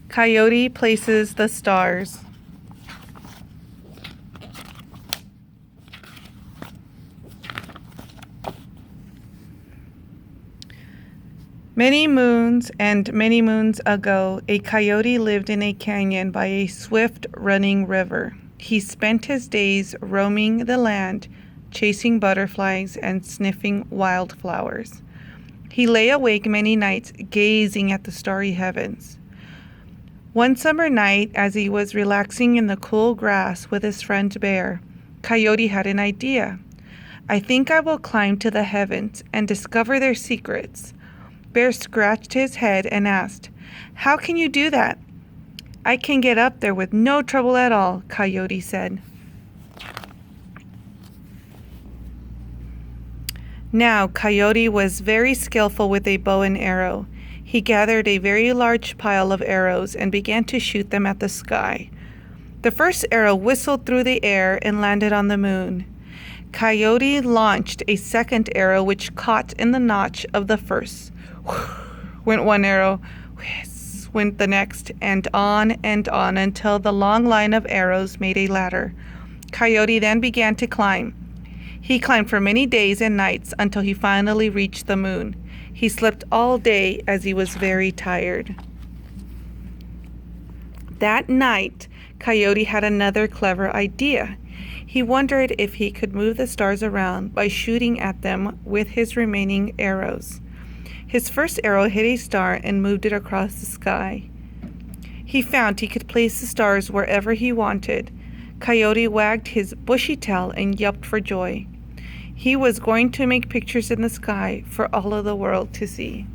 Coyote places the stars. Many moons and many moons ago, a coyote lived in a canyon by a swift running river. He spent his days roaming the land, chasing butterflies and sniffing wildflowers. He lay awake many nights, gazing at the starry heavens. One summer night, as he was relaxing in the cool grass with his friend Bear, Coyote had an idea. "I think I will climb to the heavens and discover their secrets." Bear scratched his head and asked, "How can you do that?" "I can get up there with no trouble at all," Coyote said. Now, Coyote was very skillful with a bow and arrow. He gathered a very large pile of arrows and began to shoot them at the sky. The first arrow whistled through the air and landed on the moon. Coyote launched a second arrow which caught in the notch of the first. Went one arrow, whiz, went the next, and on until the long line of arrows made a ladder. Coyote then began to climb. He climbed for many days and nights until he finally reached the moon. He slept all day as he was very tired. That night, Coyote had another clever idea. He wondered if he could move the stars around by shooting at them with his remaining arrows. His first arrow hit a star and moved it across the sky. He found he could place the stars wherever he wanted. Coyote wagged his bushy tail and yelped for joy. He was going to make pictures in the sky for all of the world to see.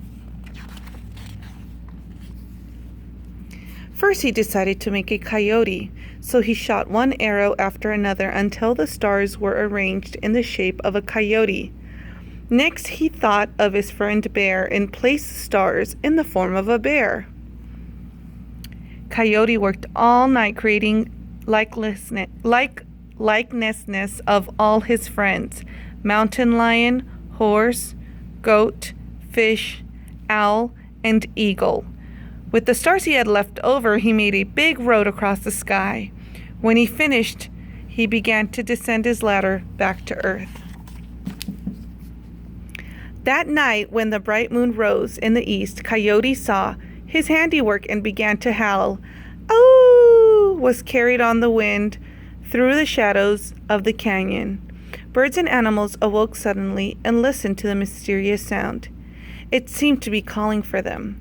First, he decided to make a coyote, so he shot one arrow after another until the stars were arranged in the shape of a coyote. Next, he thought of his friend Bear and placed the stars in the form of a bear. Coyote worked all night creating likenesses of all his friends: mountain lion, horse, goat, fish, owl, and eagle. With the stars he had left over, he made a big road across the sky. When he finished, he began to descend his ladder back to earth. That night, when the bright moon rose in the east, Coyote saw his handiwork and began to howl. "Oh!" was carried on the wind through the shadows of the canyon. Birds and animals awoke suddenly and listened to the mysterious sound. It seemed to be calling for them.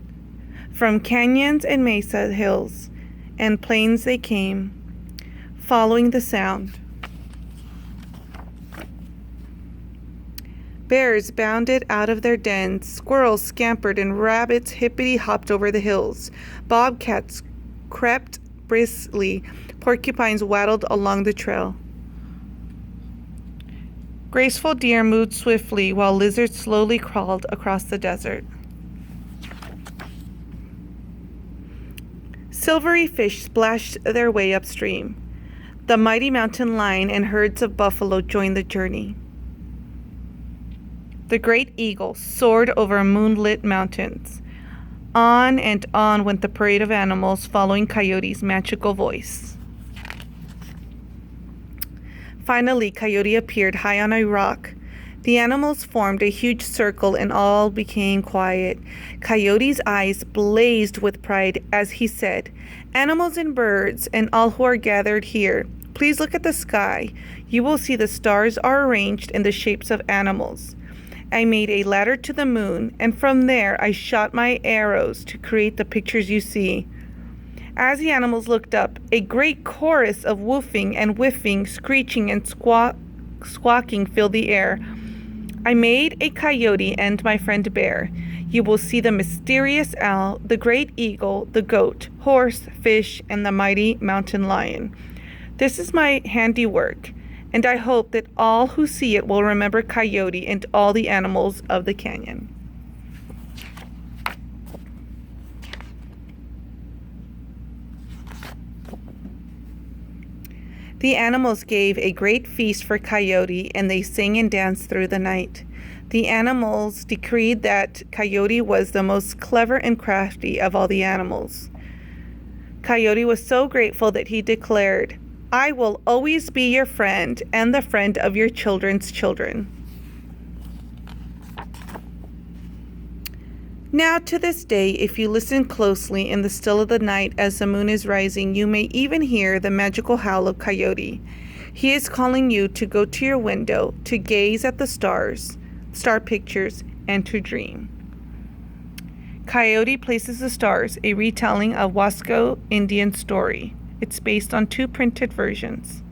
From canyons and mesa hills and plains they came, following the sound. Bears bounded out of their dens, squirrels scampered, and rabbits hippity-hopped over the hills. Bobcats crept briskly, porcupines waddled along the trail. Graceful deer moved swiftly, while lizards slowly crawled across the desert. Silvery fish splashed their way upstream. The mighty mountain lion and herds of buffalo joined the journey. The great eagle soared over moonlit mountains. On and on went the parade of animals, following Coyote's magical voice. Finally, Coyote appeared high on a rock. The animals formed a huge circle and all became quiet. Coyote's eyes blazed with pride as he said, "Animals and birds, and all who are gathered here, please look at the sky. You will see the stars are arranged in the shapes of animals. I made a ladder to the moon, and from there I shot my arrows to create the pictures you see." As the animals looked up, a great chorus of woofing and whiffing, screeching and squawking filled the air. I made a coyote and my friend Bear. You will see the mysterious owl, the great eagle, the goat, horse, fish, and the mighty mountain lion. This is my handiwork, and I hope that all who see it will remember Coyote and all the animals of the canyon. The animals gave a great feast for Coyote, and they sang and danced through the night. The animals decreed that Coyote was the most clever and crafty of all the animals. Coyote was so grateful that he declared, "I will always be your friend and the friend of your children's children." Now, to this day, if you listen closely in the still of the night as the moon is rising, you may even hear the magical howl of Coyote. He is calling you to go to your window, to gaze at the stars, star pictures, and to dream. Coyote Places the Stars, a retelling of Wasco Indian story. It's based on 2 printed versions.